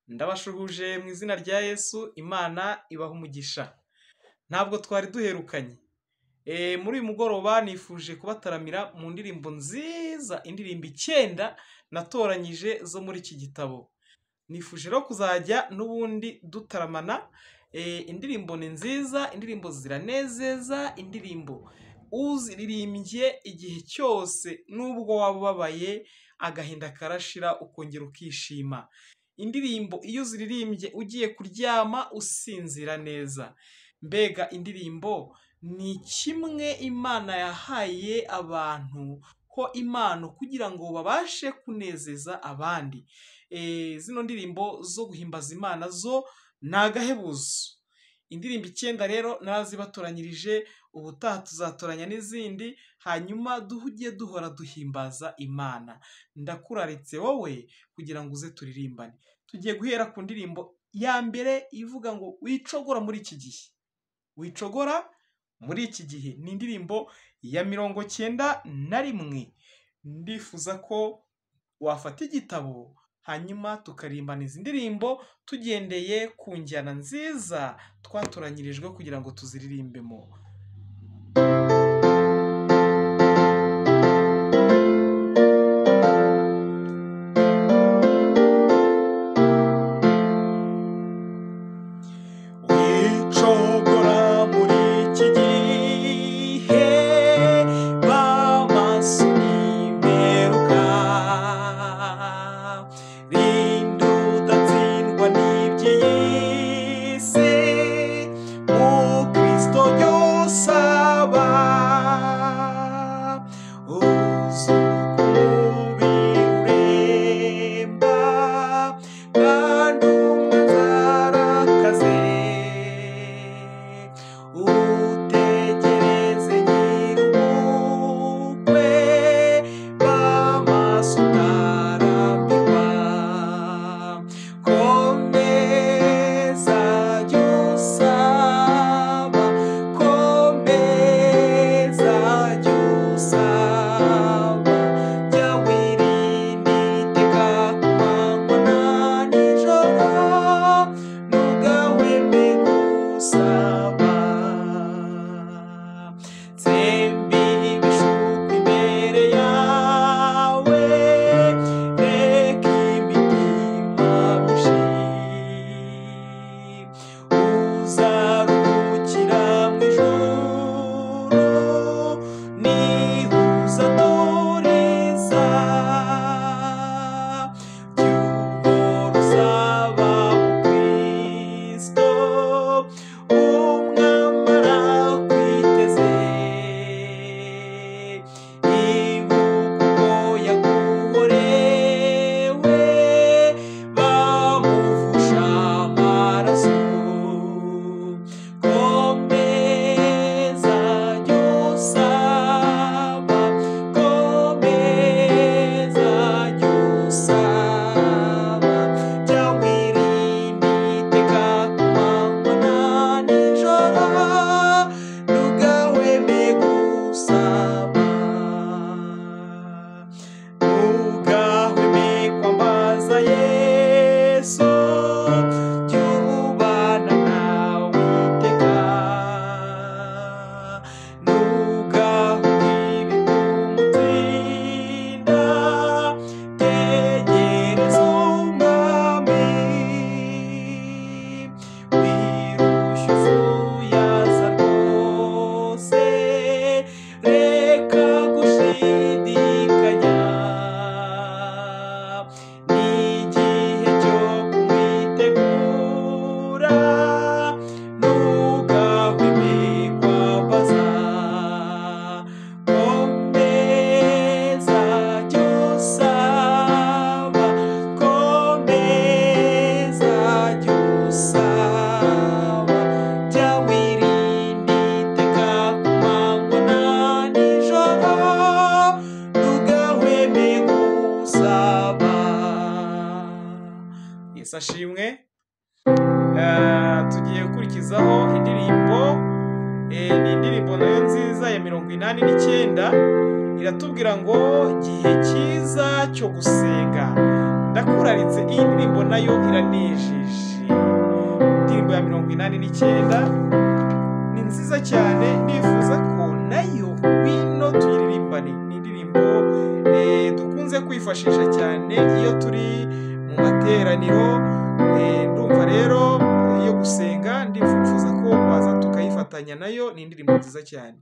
Ndabashuhuje mu izina rya Yesu, Imana ibaha umugisha. Ntabwo twari duherukanye. Muri uyu mugoroba nifuje kubataramira mu ndirimbo nziza, indirimbo 9 natoranyije zo muri iki gitabo. Nifuje rero kuzajya n'ubundi dutaramana. Indirimbo ni nziza, indirimbo ziranezeza, indirimbo uziririmbye igihe cyose nubwo waba ubabaye agahinda karashira ukongera ukishima. Indirimbo iyo uziririmbye ugiye kuryama usinzira neza. Mbega indirimbo ni kimwe Imana yahaye abantu ko impano kugira ngo babashe kunezeza abandi. Zino ndirimbo zo guhimbaza Imana zo ni agahebuzo. Indirimbo 9 rero narazibatoranyirije, ubutaha tuzatoranya n'izindi, hanyuma duhujye duhora duhimbaza Imana. Ndakuraritse wowe kugira ngo uze turirimbane. Tugiye guhera ku ndirimbo ya mbere ivuga ngo wicogora muri iki gihe. Wicogora muri iki gihe ni indirimbo ya 91. Ndifuza ko wafata igitabo hanyuma tukarimbana izi ndirimbo tugendeye ku njyana nziza twatoranyirijwe kugira ngo tuziririmbemo. Ashimwe. Tugiye gukurikizaho indirimbo ni indirimbo nayo nziza ya 89 iratubwira ngo igihe cyiza cyo gusenga. ndakuraritse. Iyi ndirimbo nayo iranejeje, indirimbo ya 89 ni nziza cyane, nifuza ko nayo wino tuyiririmbane. Ni indirimbo dukunze kwifashisha cyane iyo turi mu materaniro. Ndumva rero iyo gusenga ndifuza ko waza tukayifatanya nayo. Ni indirimbo nziza cyane.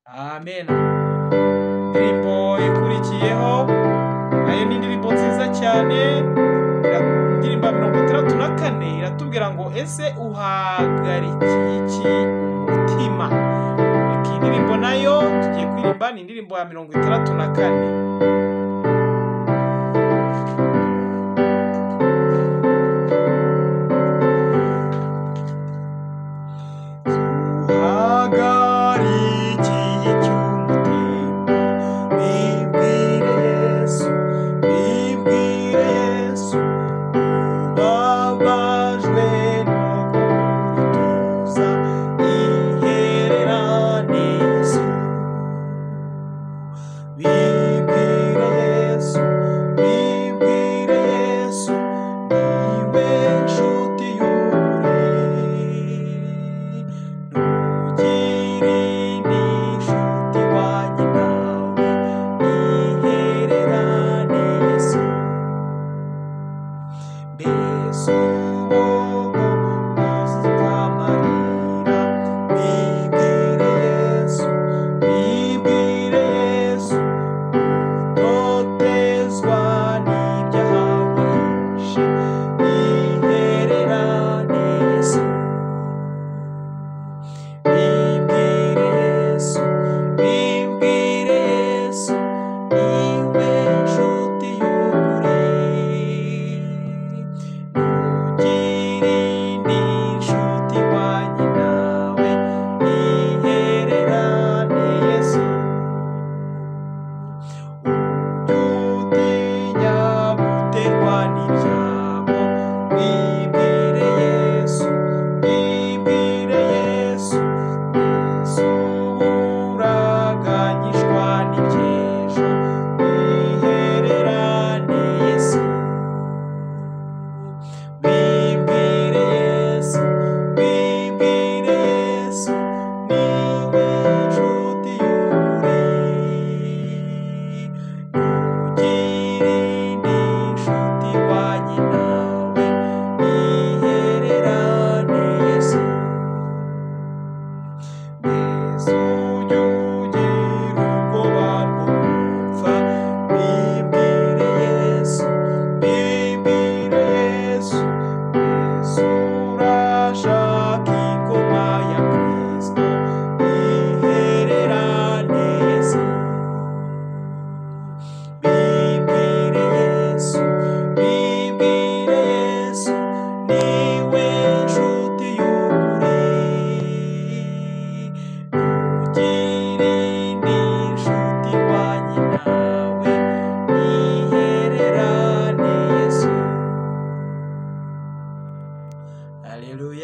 Amen. Indirimbo ikurikiyeho nayo ni indirimbo nziza cyane, indirimbo 64 iratubwira ngo ese uhagarikiye iki umutima. Iyi ndirimbo nayo tugiye kuririmba, ni indirimbo ya 64. Vivere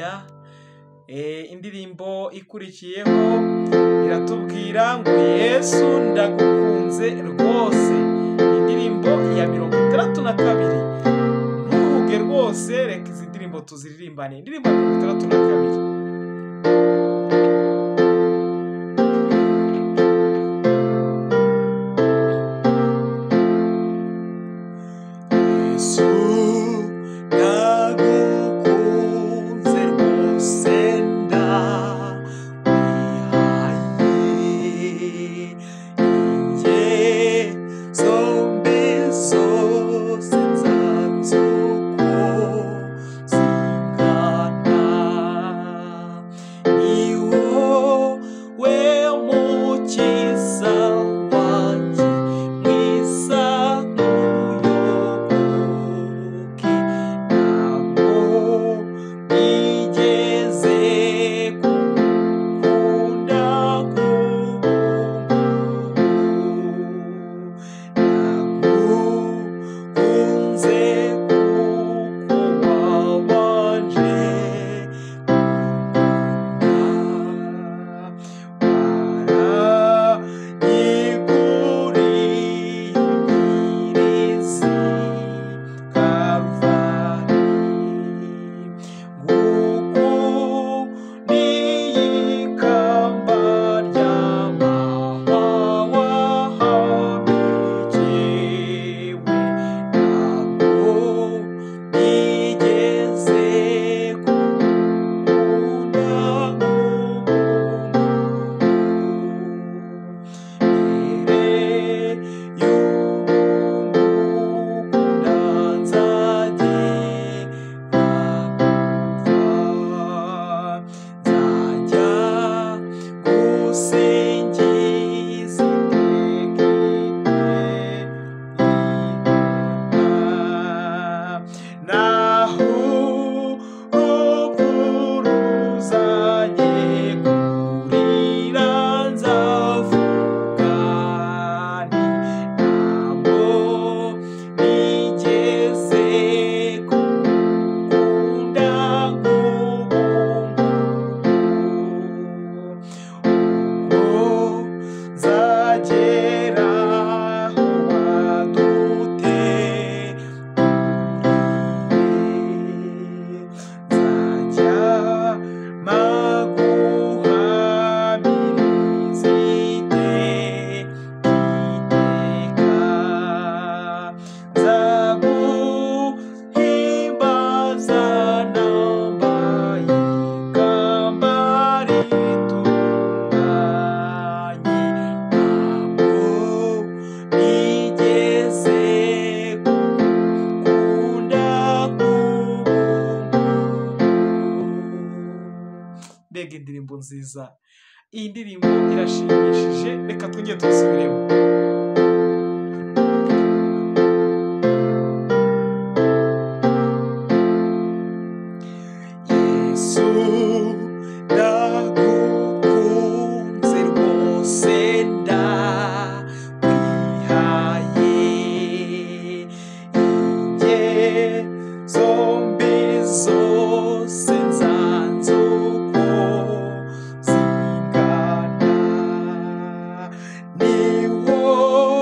haleluya. Indirimbo ikurikiyeho iratubwira ngo Yesu ndagukunze rwose. Indirimbo ya 62. Ntuhuge rwose, reka izi ndirimbo tuziririmbane. Indirimbo ya 62. Mbega indirimbo nziza. Iyi ndirimbo irashimishije, reka twongere tuyisubiremo. Yesu ndagukunze rwose ndakwihaye, ingeso mbi zose nzanze uko zingana, ni wowe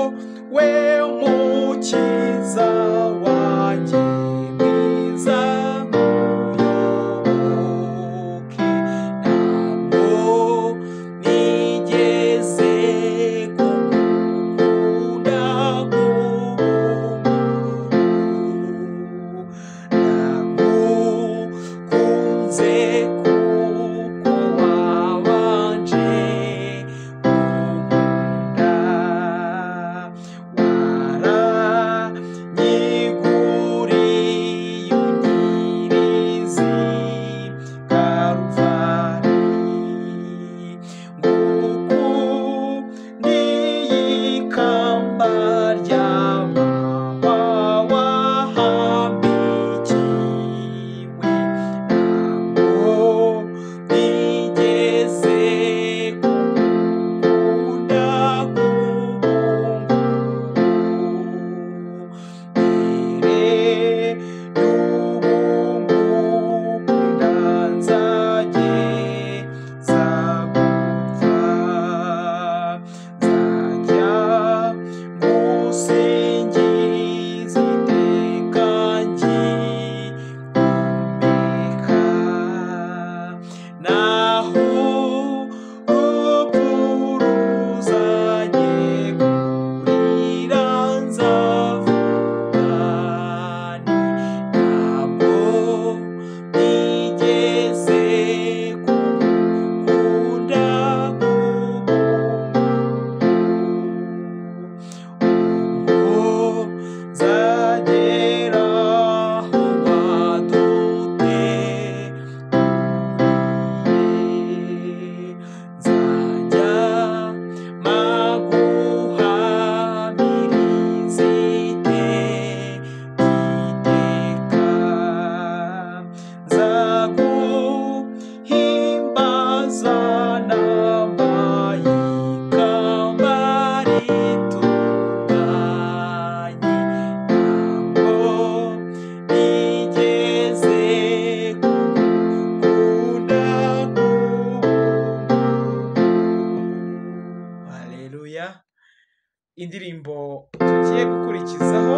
indirimbo tugiye gukurikizaho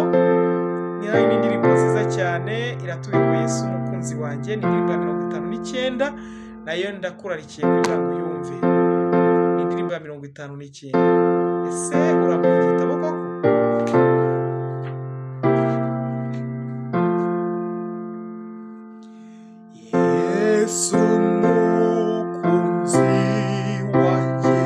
ni indirimbo nziza cyane, iraturirwa Yesu umukunzi wanjye. Ni indirimbo ya 59 nayo ndakurarikiye kugira ngo uyumve. Ni indirimbo ya 59. Ese uramenye igitabo koko? Yesu umukunzi wanjye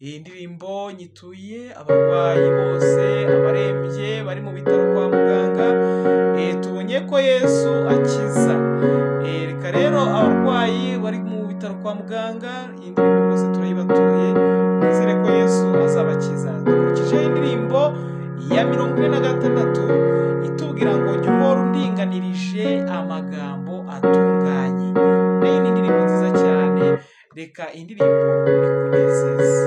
Iyi ndirimbo nyituye abarwayi bose, abarembye bari mu bitaro kwa muganga, tubonye ko Yesu akiza. Reka rero abarwayi bari mu bitaro kwa muganga, iyi ndirimbo rwose turayibatuye, nizere ko Yesu azabakiza. Dukurikije indirimbo ya 46 itubwira ngo jya uhora undinganirije amagambo atunganye. reka indirimbo ikunezeze.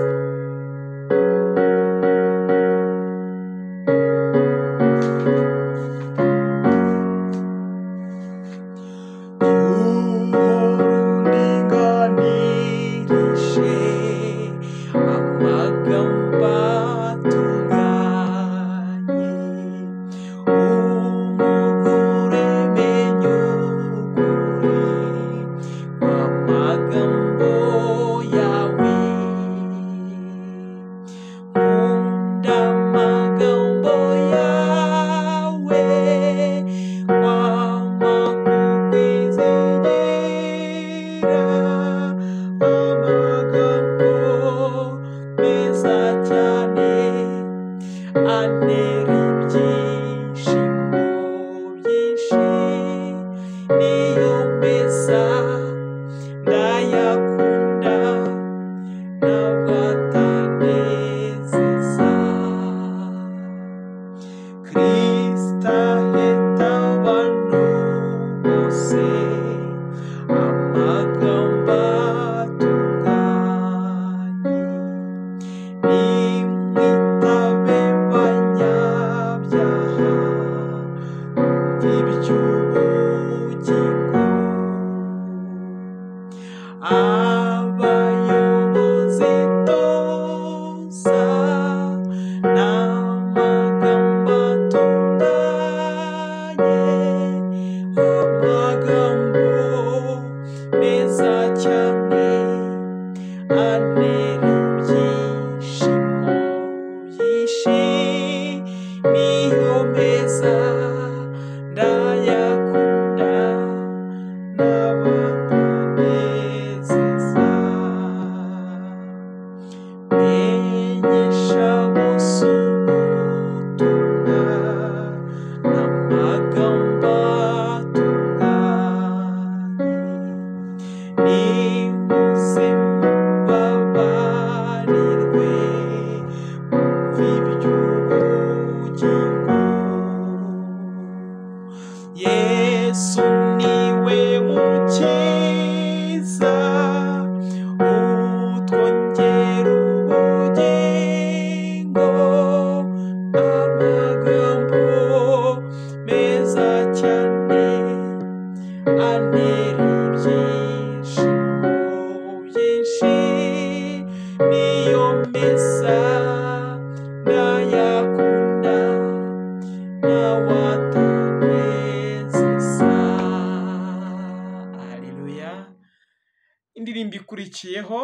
Indirimbo ikurikiyeho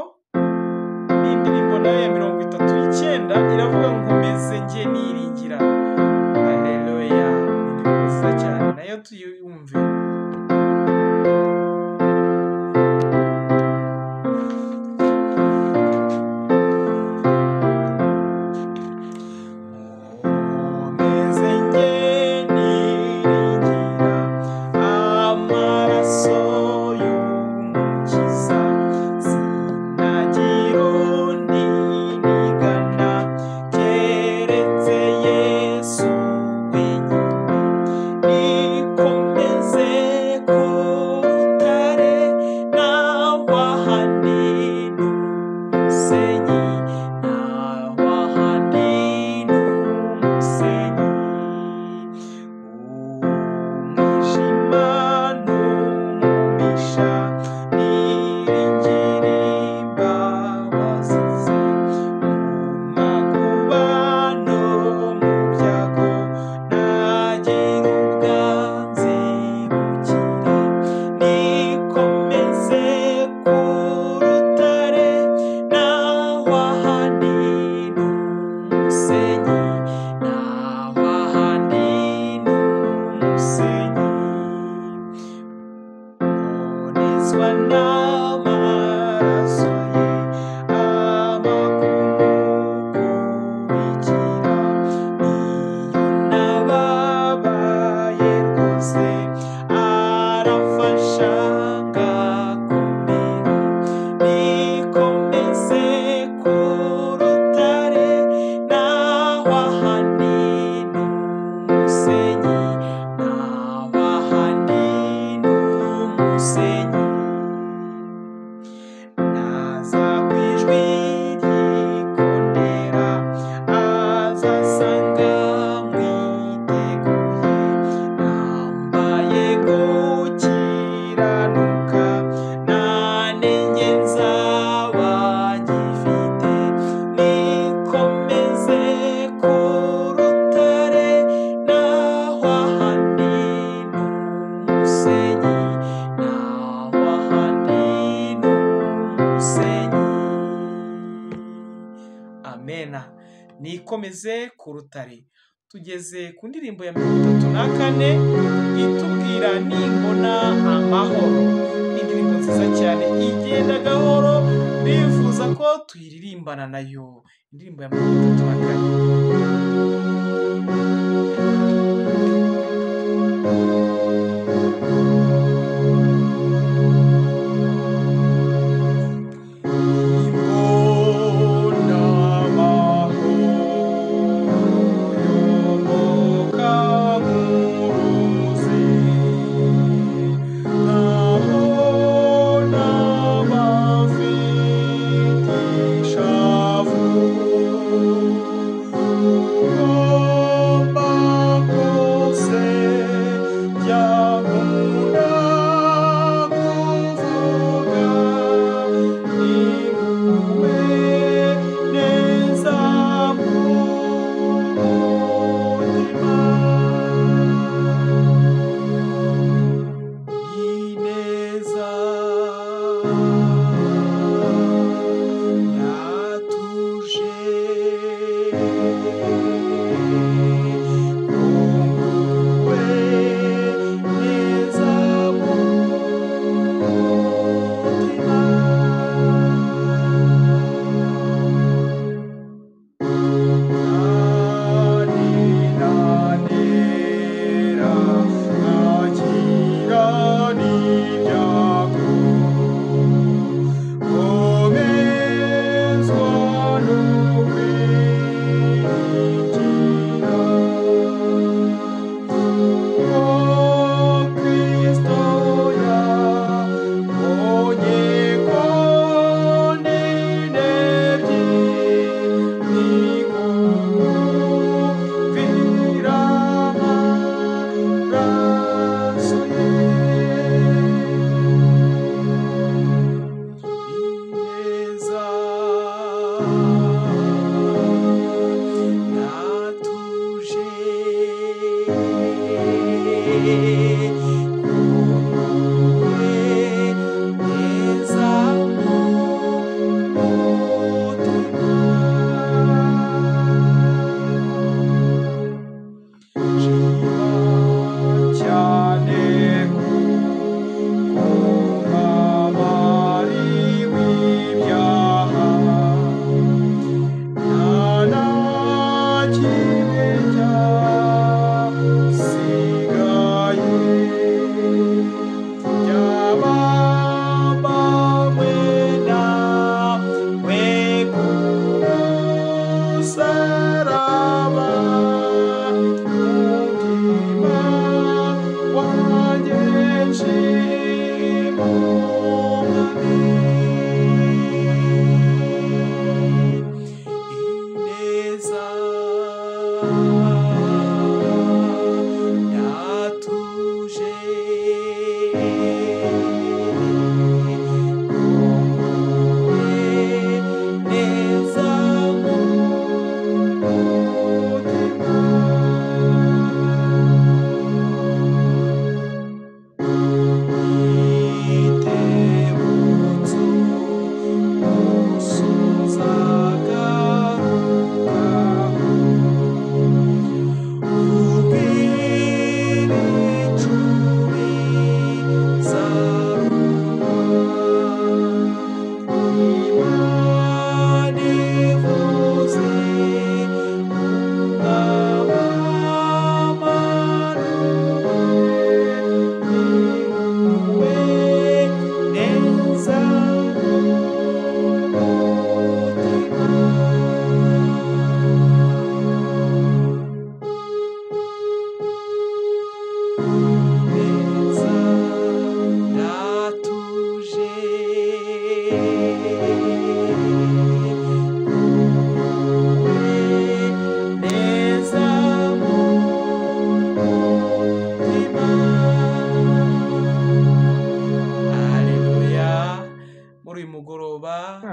ni indirimbo nayo ya 39 iravuga ngo meze njye niringira. Haleluya, indirimbo nziza cyane nayo tuyumve. Come dukomeze ku rutare. Tugeze ku ndirimbo ya 34 itubwira nimbona amahoro. Indirimbo nziza cyane igenda gahoro, bifuza ko tuyiririmbana nayo. Indirimbo ya 34.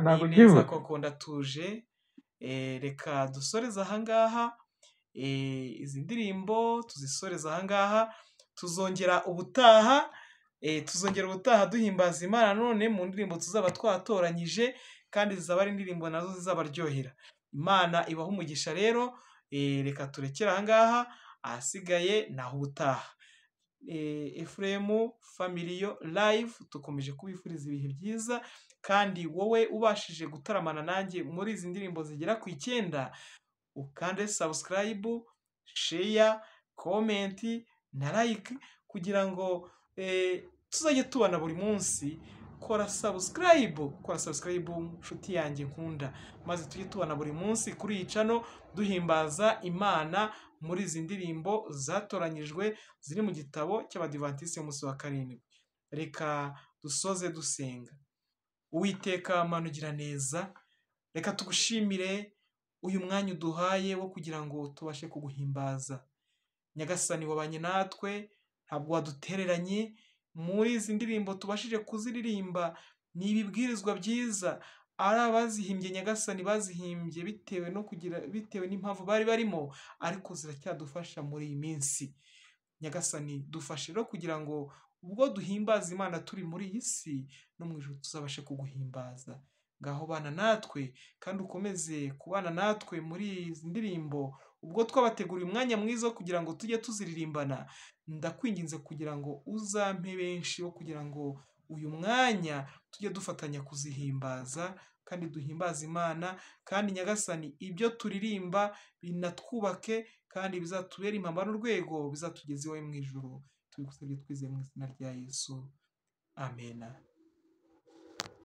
ntabwo ni neza ubyibuka koko ndatuje. Reka dusoreze ahangaha, izi ndirimbo tuzisoreze ahangaha, tuzongera ubutaha duhimbaza Imana none mu ndirimbo tuzaba twatoranyije kandi zizaba ari indirimbo nazo zizabaryohera. Imana ibaha umugisha rero, reka turekere aha ngaha, ahasigaye naho ubutaha. Efuremu Familiyo Live dukomeje kubifuriza ibihe byiza, kandi wowe ubashije gutaramana nanjye muri izi ndirimbo zigera ku 9, ukande subscribe, share, comment na like kugira ngo tuzajye tubana buri munsi. Kora subscribe nshuti yanjye nkunda, maze tujye tubana buri munsi kuri iyi channel duhimbaza Imana muri izi ndirimbo zatoranyijwe ziri mu gitabo cy'Abadivantisiti y'umunsi wa karindwi. Reka dusoze dusenga. Uwiteka Mana ugira neza, reka tugushimire uyu mwanya uduhaye wo kugira ngo tubashe kuguhimbaza. Nyagasani wabanye natwe, ntabwo wadutereranye muri izi ndirimbo tubashije kuziririmba. Ni ibibwirizwa byiza, ari abazihimbye Nyagasani bazihimbye bitewe n'impamvu bari barimo, ariko ziracyadufasha muri iyi minsi. Nyagasani dufashe rero kugira ngo ubwo duhimbaza Imana turi muri iyi si, no mu ijuru tuzabashe kuguhimbaza. Ngaho bana natwe kandi ukomeze kubana natwe muri izi ndirimbo, ubwo twabateguriye umwanya mwiza wo kugira ngo tujye tuziririmbana. Ndakwinginze kugira ngo uzampe benshi wo kugira ngo uyu mwanya tujye dufatanya kuzihimbaza, kandi duhimbaza Imana. Kandi Nyagasani ibyo turirimba binatwubake kandi bizatubera impamba n'urwego bizatugeza iwawe mu ijuru. Tubigusabye twizeye mu izina rya Yesu, amena.